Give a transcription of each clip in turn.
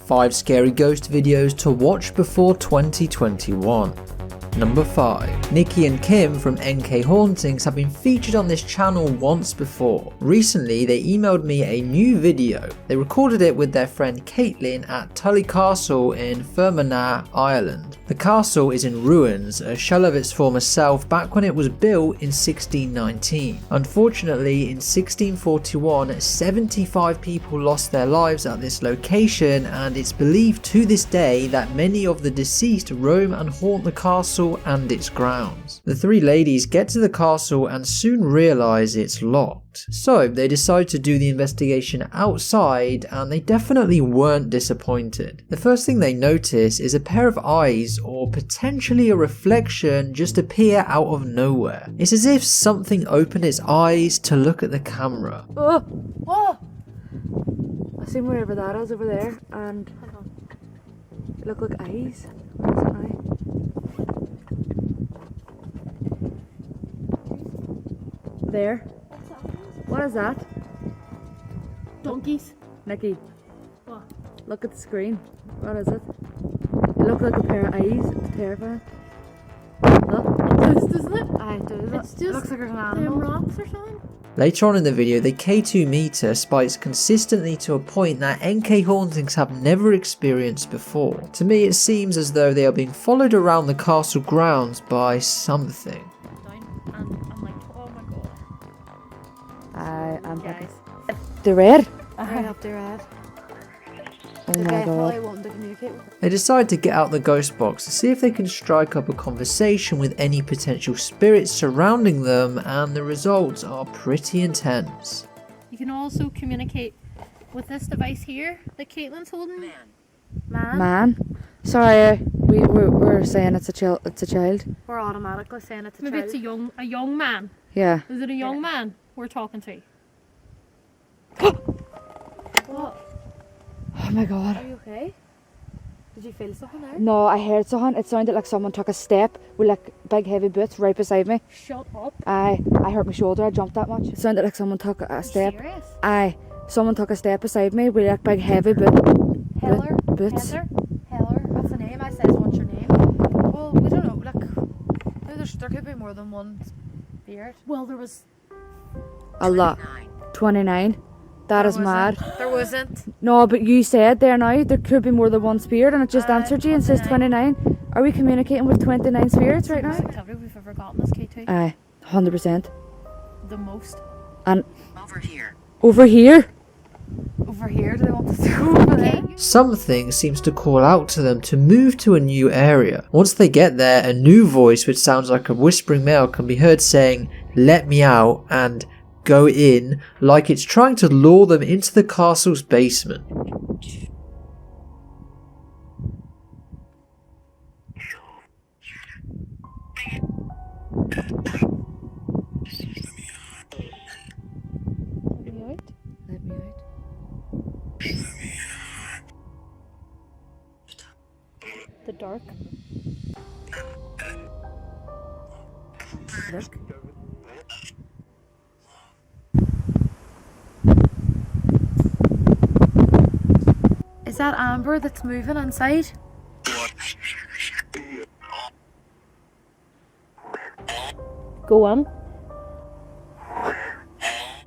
5 scary ghost videos to watch before 2021. Number 5. Nikki and Kim from NK Hauntings have been featured on this channel once before. Recently they emailed me a new video. They recorded it with their friend Caitlin at Tully Castle in Fermanagh, Ireland. The castle is in ruins, a shell of its former self back when it was built in 1619. Unfortunately, in 1641, 75 people lost their lives at this location, and it's believed to this day that many of the deceased roam and haunt the castle and its grounds. The 3 ladies get to the castle and soon realise it's locked. So they decide to do the investigation outside, and they definitely weren't disappointed. The first thing they notice is a pair of eyes, or potentially a reflection, just appear out of nowhere. It's as if something opened its eyes to look at the camera. Oh! Oh! I seen wherever that is over there, and it look like eyes. Where's an eye? There. What is that? Donkeys. Nikki, What? look at the screen. What is it? It looks like a pair of eyes. It's terrifying. Look. It does, doesn't it? Aye, it does. It's just It looks like there's an them animal. rocks or something. Later on in the video, the K2 meter spikes consistently to a point that NK Hauntings have never experienced before. To me, it seems as though they are being followed around the castle grounds by something. Down and I'm like, oh my god. I'm Guys. The red? Right up there, Ed. Oh They're my definitely god. wanting to communicate with us. They decide to get out the ghost box to see if they can strike up a conversation with any potential spirits surrounding them, and the results are pretty intense. You can also communicate with this device here that Caitlin's holding. Man. Man? Sorry, we're saying it's a child. It's a child. We're automatically saying it's a child. Maybe it's a young man. Yeah. Is it a young man we're talking to? What? Oh my god. Are you okay? Did you feel something there? No, I heard something. It sounded like someone took a step with like big heavy boots right beside me. Shut up. I hurt my shoulder. I jumped that much. It sounded like someone took a step. Serious? Someone took a step beside me with like big heavy Heller? boots. Heller? That's the name. I said, what's your name? Well, we don't know. Like, there could be more than one spirit. Well, there was A lot. 29. That is mad. There wasn't. No, but you said there now there could be more than one spirit, and it just answered you and says 29. Are we communicating with 29 spirits right now? Activity we've ever gotten this K2. Aye, 100%. The most. And Over here. over here. Over here, do they want us to go over there? Something seems to call out to them to move to a new area. Once they get there, a new voice which sounds like a whispering male can be heard saying, "Let me out," and "Go in," like it's trying to lure them into the castle's basement. Let me out. Let me out. The dark. Look. Is that Amber that's moving inside? Go on.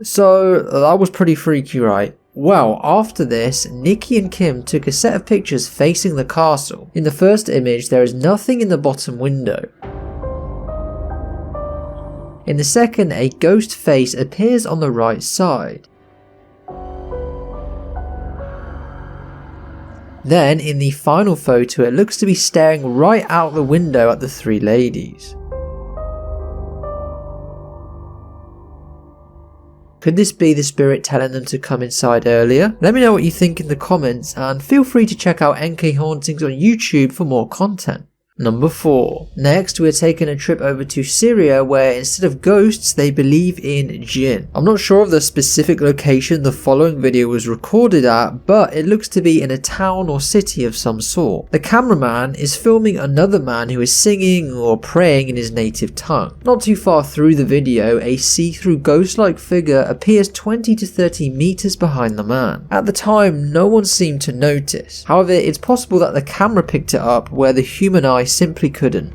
So that was pretty freaky, right? Well, after this, Nikki and Kim took a set of pictures facing the castle. In the first image, there is nothing in the bottom window. In the second, a ghost face appears on the right side. Then, in the final photo, it looks to be staring right out the window at the 3 ladies. Could this be the spirit telling them to come inside earlier? Let me know what you think in the comments, and feel free to check out NK Hauntings on YouTube for more content. Number 4. Next, we're taking a trip over to Syria where instead of ghosts, they believe in jinn. I'm not sure of the specific location the following video was recorded at, but it looks to be in a town or city of some sort. The cameraman is filming another man who is singing or praying in his native tongue. Not too far through the video, a see-through ghost-like figure appears 20 to 30 meters behind the man. At the time, no one seemed to notice. However, it's possible that the camera picked it up where the human eye simply couldn't.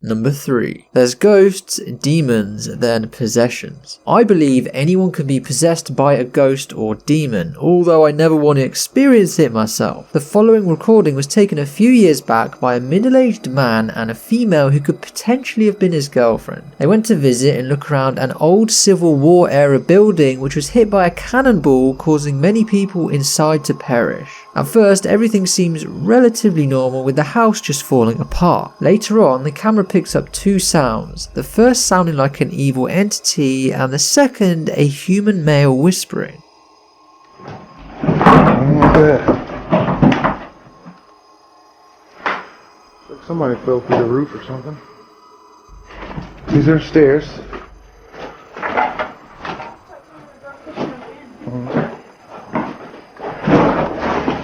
Number 3. There's ghosts, demons, then possessions. I believe anyone can be possessed by a ghost or demon, although I never want to experience it myself. The following recording was taken a few years back by a middle-aged man and a female who could potentially have been his girlfriend. They went to visit and look around an old Civil War era building which was hit by a cannonball, causing many people inside to perish. At first, everything seems relatively normal with the house just falling apart. Later on, the camera picks up 2 sounds, the first sounding like an evil entity and the second a human male whispering. Like somebody fell through the roof or something. These are stairs.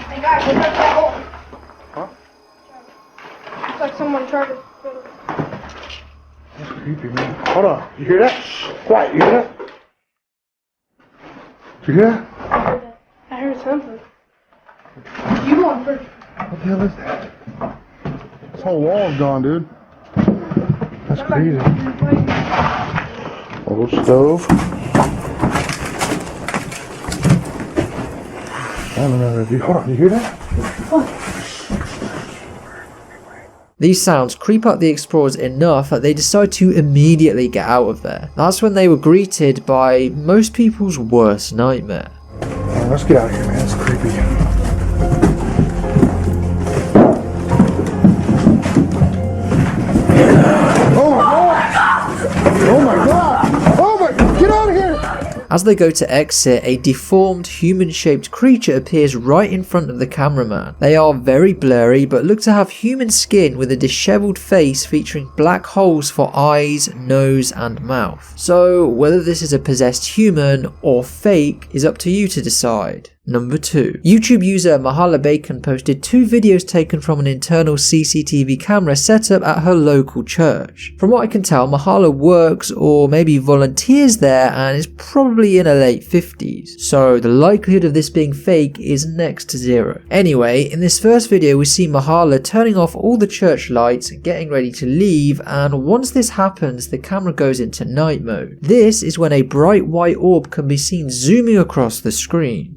Hey guys, look at that hole. Huh? Looks like someone tried to. That's creepy, man. Hold on. You hear that? Shh. Quiet. You hear that? Did you hear that? I heard something. You going first? What the hell is that? This whole wall's gone, dude. That's crazy. Old stove. I don't know if you. Hold on. You hear that? These sounds creep up the explorers enough that they decide to immediately get out of there. That's when they were greeted by most people's worst nightmare. Right, let's get out of here, man. It's creepy. Oh my god! Oh my god! Oh my! Get out of here! As they go to exit, a deformed human-shaped creature appears right in front of the cameraman. They are very blurry but look to have human skin with a disheveled face featuring black holes for eyes, nose and mouth. So whether this is a possessed human or fake is up to you to decide. Number 2. YouTube user Mahala Bacon posted 2 videos taken from an internal CCTV camera set up at her local church. From what I can tell, Mahala works or maybe volunteers there and is probably in her late 50s, so the likelihood of this being fake is next to 0. Anyway, in this first video we see Mahala turning off all the church lights and getting ready to leave, and once this happens the camera goes into night mode. This is when a bright white orb can be seen zooming across the screen.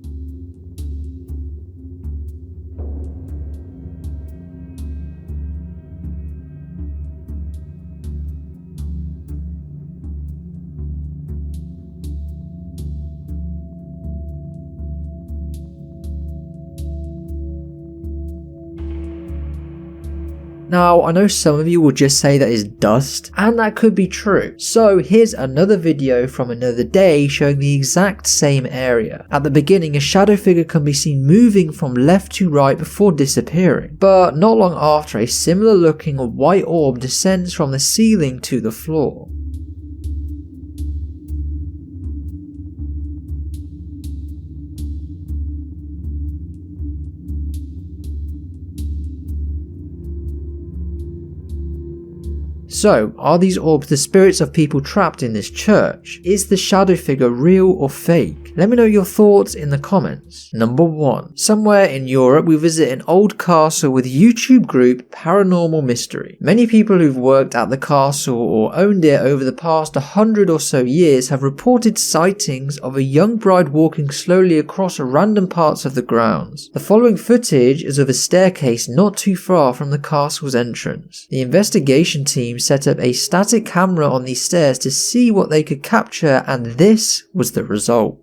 Now, I know some of you will just say that is dust, and that could be true. So here's another video from another day showing the exact same area. At the beginning, a shadow figure can be seen moving from left to right before disappearing. But not long after, a similar looking white orb descends from the ceiling to the floor. So, are these orbs the spirits of people trapped in this church? Is the shadow figure real or fake? Let me know your thoughts in the comments. Number 1. Somewhere in Europe we visit an old castle with YouTube group Paranormal Mystery. Many people who've worked at the castle or owned it over the past 100 or so years have reported sightings of a young bride walking slowly across random parts of the grounds. The following footage is of a staircase not too far from the castle's entrance. The investigation team set up a static camera on these stairs to see what they could capture, and this was the result.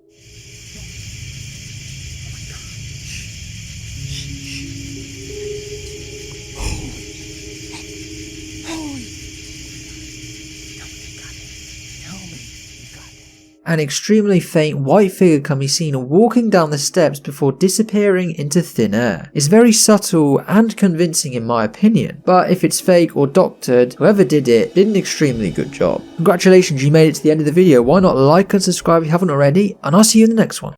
An extremely faint white figure can be seen walking down the steps before disappearing into thin air. It's very subtle and convincing in my opinion, but if it's fake or doctored, whoever did it did an extremely good job. Congratulations, you made it to the end of the video. Why not like and subscribe if you haven't already, and I'll see you in the next one.